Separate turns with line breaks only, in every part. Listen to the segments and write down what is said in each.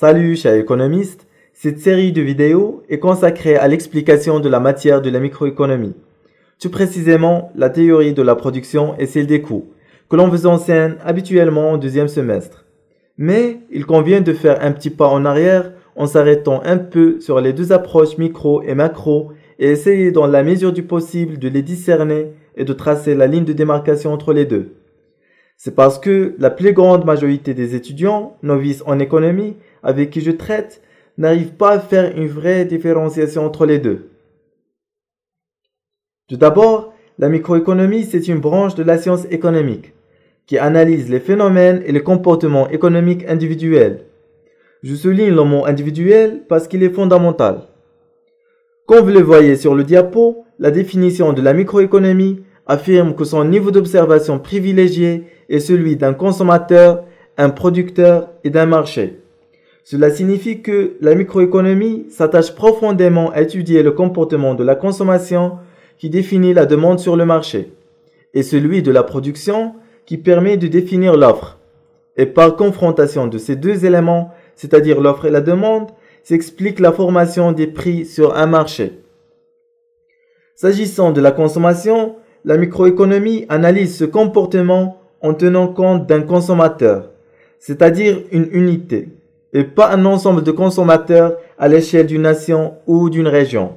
Salut chers économistes, cette série de vidéos est consacrée à l'explication de la matière de la microéconomie. Tout précisément, la théorie de la production et celle des coûts, que l'on vous enseigne habituellement au deuxième semestre. Mais il convient de faire un petit pas en arrière en s'arrêtant un peu sur les deux approches micro et macro et essayer dans la mesure du possible de les discerner et de tracer la ligne de démarcation entre les deux. C'est parce que la plus grande majorité des étudiants novices en économie avec qui je traite n'arrivent pas à faire une vraie différenciation entre les deux. Tout d'abord, la microéconomie, c'est une branche de la science économique qui analyse les phénomènes et les comportements économiques individuels. Je souligne le mot individuel parce qu'il est fondamental. Comme vous le voyez sur le diapo, la définition de la microéconomie affirme que son niveau d'observation privilégié est celui d'un consommateur, un producteur et d'un marché. Cela signifie que la microéconomie s'attache profondément à étudier le comportement de la consommation qui définit la demande sur le marché, et celui de la production qui permet de définir l'offre. Et par confrontation de ces deux éléments, c'est-à-dire l'offre et la demande, s'explique la formation des prix sur un marché. S'agissant de la consommation, la microéconomie analyse ce comportement en tenant compte d'un consommateur, c'est-à-dire une unité, et pas un ensemble de consommateurs à l'échelle d'une nation ou d'une région.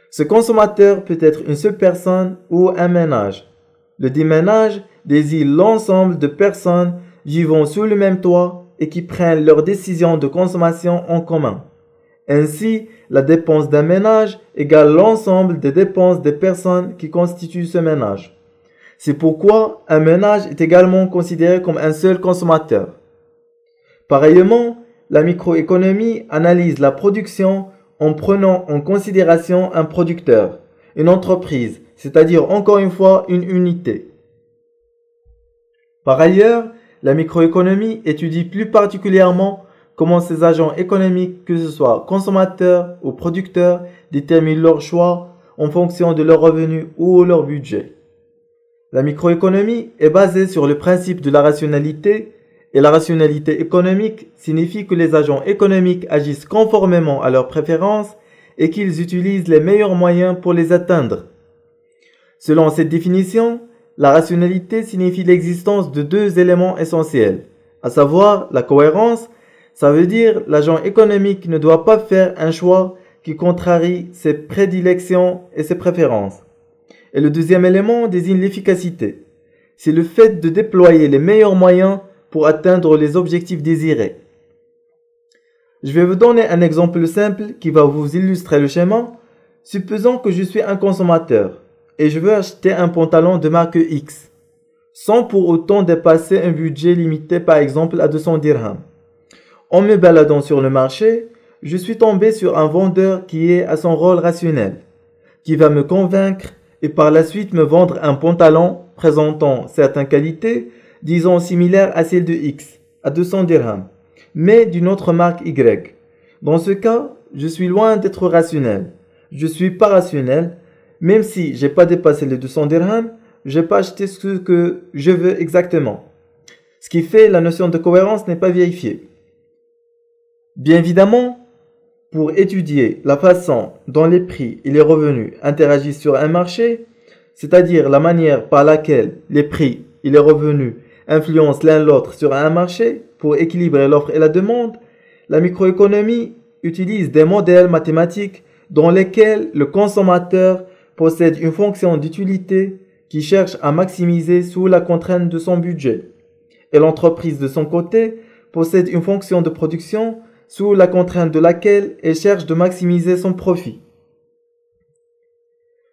Ce consommateur peut être une seule personne ou un ménage. Le dit ménage désigne l'ensemble de personnes vivant sous le même toit et qui prennent leurs décisions de consommation en commun. Ainsi, la dépense d'un ménage égale l'ensemble des dépenses des personnes qui constituent ce ménage. C'est pourquoi un ménage est également considéré comme un seul consommateur. Pareillement, la microéconomie analyse la production en prenant en considération un producteur, une entreprise, c'est-à-dire encore une fois une unité. Par ailleurs, la microéconomie étudie plus particulièrement comment ces agents économiques, que ce soit consommateurs ou producteurs, déterminent leur choix en fonction de leurs revenus ou leur budget. La microéconomie est basée sur le principe de la rationalité, et la rationalité économique signifie que les agents économiques agissent conformément à leurs préférences et qu'ils utilisent les meilleurs moyens pour les atteindre. Selon cette définition, la rationalité signifie l'existence de deux éléments essentiels, à savoir la cohérence. Ça veut dire l'agent économique ne doit pas faire un choix qui contrarie ses prédilections et ses préférences. Et le deuxième élément désigne l'efficacité. C'est le fait de déployer les meilleurs moyens pour atteindre les objectifs désirés. Je vais vous donner un exemple simple qui va vous illustrer le schéma. Supposons que je suis un consommateur et je veux acheter un pantalon de marque X, sans pour autant dépasser un budget limité par exemple à 200 dirhams. En me baladant sur le marché, je suis tombé sur un vendeur qui est à son rôle rationnel, qui va me convaincre et par la suite me vendre un pantalon présentant certaines qualités, disons similaires à celle de X, à 200 dirhams, mais d'une autre marque Y. Dans ce cas, je suis loin d'être rationnel. Je suis pas rationnel, même si j'ai pas dépassé les 200 dirhams, j'ai pas acheté ce que je veux exactement. Ce qui fait la notion de cohérence n'est pas vérifiée. Bien évidemment, pour étudier la façon dont les prix et les revenus interagissent sur un marché, c'est-à-dire la manière par laquelle les prix et les revenus influencent l'un l'autre sur un marché pour équilibrer l'offre et la demande, la microéconomie utilise des modèles mathématiques dans lesquels le consommateur possède une fonction d'utilité qui cherche à maximiser sous la contrainte de son budget, et l'entreprise de son côté possède une fonction de production sous la contrainte de laquelle elle cherche de maximiser son profit.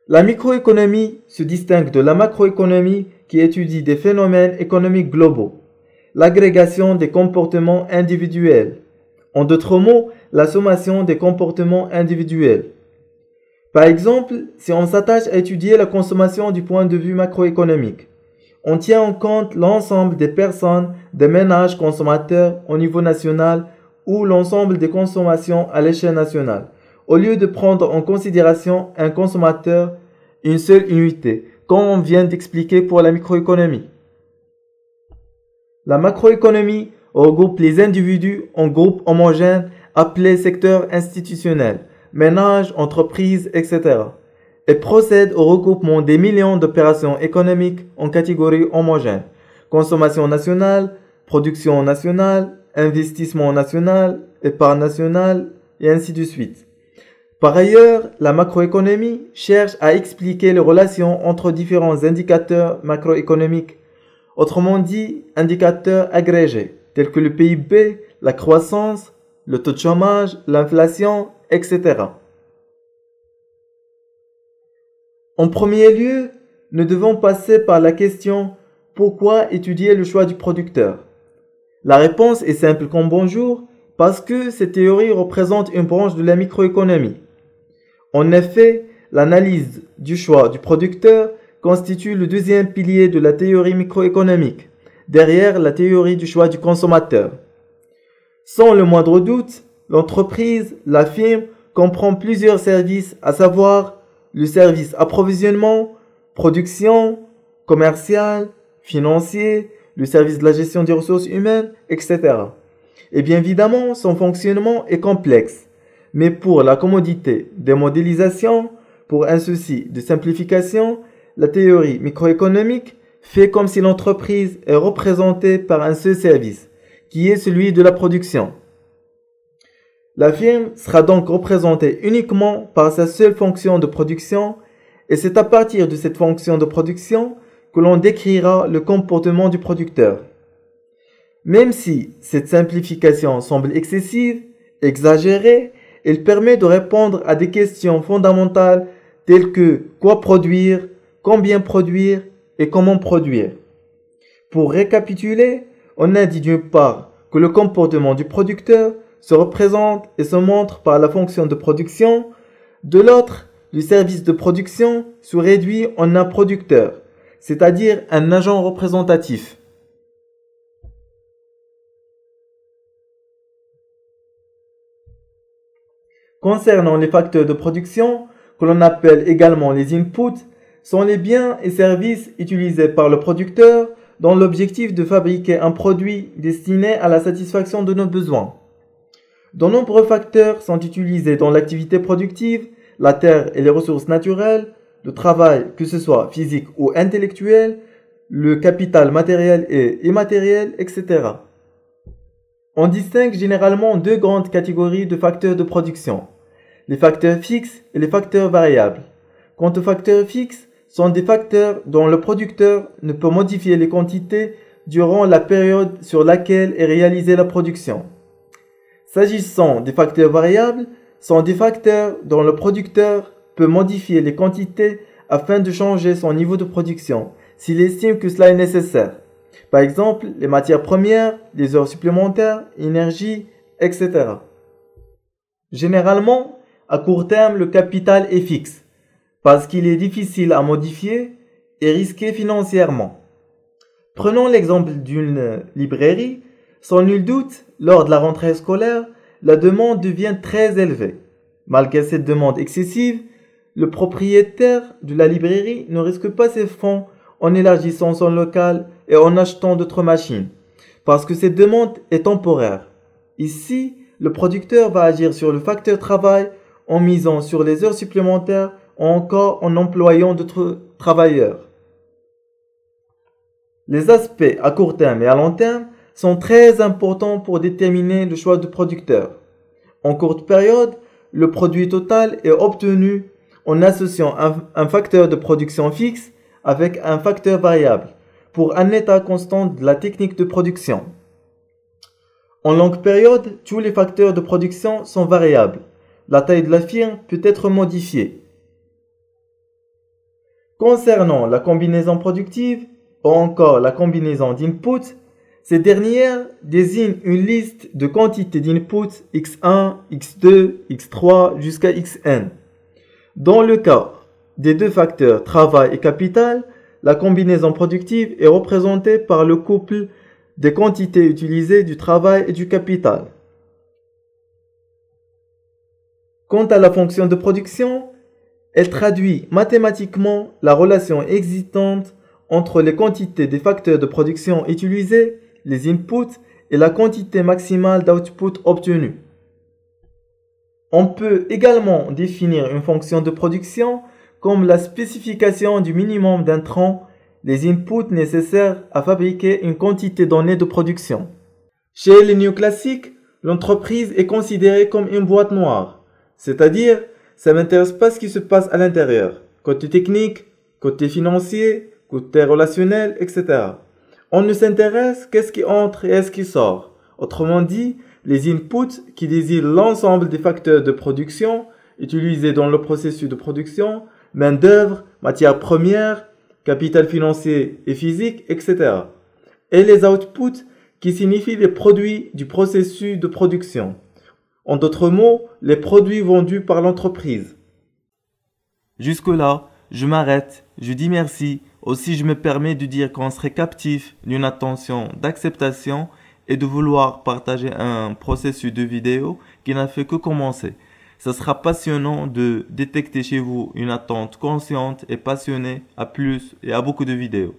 La microéconomie se distingue de la macroéconomie qui étudie des phénomènes économiques globaux, l'agrégation des comportements individuels, en d'autres mots, la sommation des comportements individuels. Par exemple, si on s'attache à étudier la consommation du point de vue macroéconomique, on tient en compte l'ensemble des personnes, des ménages consommateurs au niveau national ou l'ensemble des consommations à l'échelle nationale, au lieu de prendre en considération un consommateur, une seule unité, comme on vient d'expliquer pour la microéconomie. La macroéconomie regroupe les individus en groupes homogènes appelés secteurs institutionnels, ménages, entreprises, etc. et procède au regroupement des millions d'opérations économiques en catégories homogènes. Consommation nationale, production nationale, investissement national, épargne nationale, et ainsi de suite. Par ailleurs, la macroéconomie cherche à expliquer les relations entre différents indicateurs macroéconomiques, autrement dit indicateurs agrégés, tels que le PIB, la croissance, le taux de chômage, l'inflation, etc. En premier lieu, nous devons passer par la question « Pourquoi étudier le choix du producteur ?» La réponse est simple comme bonjour, parce que cette théorie représente une branche de la microéconomie. En effet, l'analyse du choix du producteur constitue le deuxième pilier de la théorie microéconomique, derrière la théorie du choix du consommateur. Sans le moindre doute, l'entreprise, la firme, comprend plusieurs services, à savoir le service approvisionnement, production, commercial, financier, le service de la gestion des ressources humaines, etc. Et bien évidemment, son fonctionnement est complexe. Mais pour la commodité des modélisations, pour un souci de simplification, la théorie microéconomique fait comme si l'entreprise est représentée par un seul service, qui est celui de la production. La firme sera donc représentée uniquement par sa seule fonction de production, et c'est à partir de cette fonction de production que l'on décrira le comportement du producteur. Même si cette simplification semble excessive, exagérée, elle permet de répondre à des questions fondamentales telles que quoi produire, combien produire et comment produire. Pour récapituler, on a dit d'une part que le comportement du producteur se représente et se montre par la fonction de production, de l'autre, le service de production se réduit en un producteur, c'est-à-dire un agent représentatif. Concernant les facteurs de production, que l'on appelle également les inputs, sont les biens et services utilisés par le producteur dans l'objectif de fabriquer un produit destiné à la satisfaction de nos besoins. De nombreux facteurs sont utilisés dans l'activité productive, la terre et les ressources naturelles, le travail, que ce soit physique ou intellectuel, le capital matériel et immatériel, etc. On distingue généralement deux grandes catégories de facteurs de production, les facteurs fixes et les facteurs variables. Quant aux facteurs fixes, sont des facteurs dont le producteur ne peut modifier les quantités durant la période sur laquelle est réalisée la production. S'agissant des facteurs variables, sont des facteurs dont le producteur peut modifier les quantités afin de changer son niveau de production, s'il estime que cela est nécessaire. Par exemple, les matières premières, les heures supplémentaires, l'énergie, etc. Généralement, à court terme, le capital est fixe, parce qu'il est difficile à modifier et risqué financièrement. Prenons l'exemple d'une librairie. Sans nul doute, lors de la rentrée scolaire, la demande devient très élevée. Malgré cette demande excessive, le propriétaire de la librairie ne risque pas ses fonds en élargissant son local et en achetant d'autres machines, parce que cette demande est temporaire. Ici, le producteur va agir sur le facteur travail en misant sur les heures supplémentaires ou encore en employant d'autres travailleurs. Les aspects à court terme et à long terme sont très importants pour déterminer le choix du producteur. En courte période, le produit total est obtenu en associant un facteur de production fixe avec un facteur variable pour un état constant de la technique de production. En longue période, tous les facteurs de production sont variables. La taille de la firme peut être modifiée. Concernant la combinaison productive ou encore la combinaison d'inputs, ces dernières désignent une liste de quantités d'inputs x1, x2, x3 jusqu'à xn. Dans le cas des deux facteurs travail et capital, la combinaison productive est représentée par le couple des quantités utilisées du travail et du capital. Quant à la fonction de production, elle traduit mathématiquement la relation existante entre les quantités des facteurs de production utilisés, les inputs, et la quantité maximale d'output obtenue. On peut également définir une fonction de production comme la spécification du minimum d'intrants, les inputs nécessaires à fabriquer une quantité donnée de production. Chez les néoclassiques, l'entreprise est considérée comme une boîte noire, c'est-à-dire ça ne m'intéresse pas ce qui se passe à l'intérieur, côté technique, côté financier, côté relationnel, etc. On ne s'intéresse qu'à ce qui entre et à ce qui sort. Autrement dit, les inputs qui désignent l'ensemble des facteurs de production utilisés dans le processus de production, main-d'œuvre, matières premières, capital financier et physique, etc. Et les outputs qui signifient les produits du processus de production. En d'autres mots, les produits vendus par l'entreprise. Jusque-là, je m'arrête, je dis merci. Aussi, je me permets de dire qu'on serait captif d'une attention d'acceptation et de vouloir partager un processus de vidéo qui n'a fait que commencer. Ce sera passionnant de détecter chez vous une attente consciente et passionnée à plus et à beaucoup de vidéos.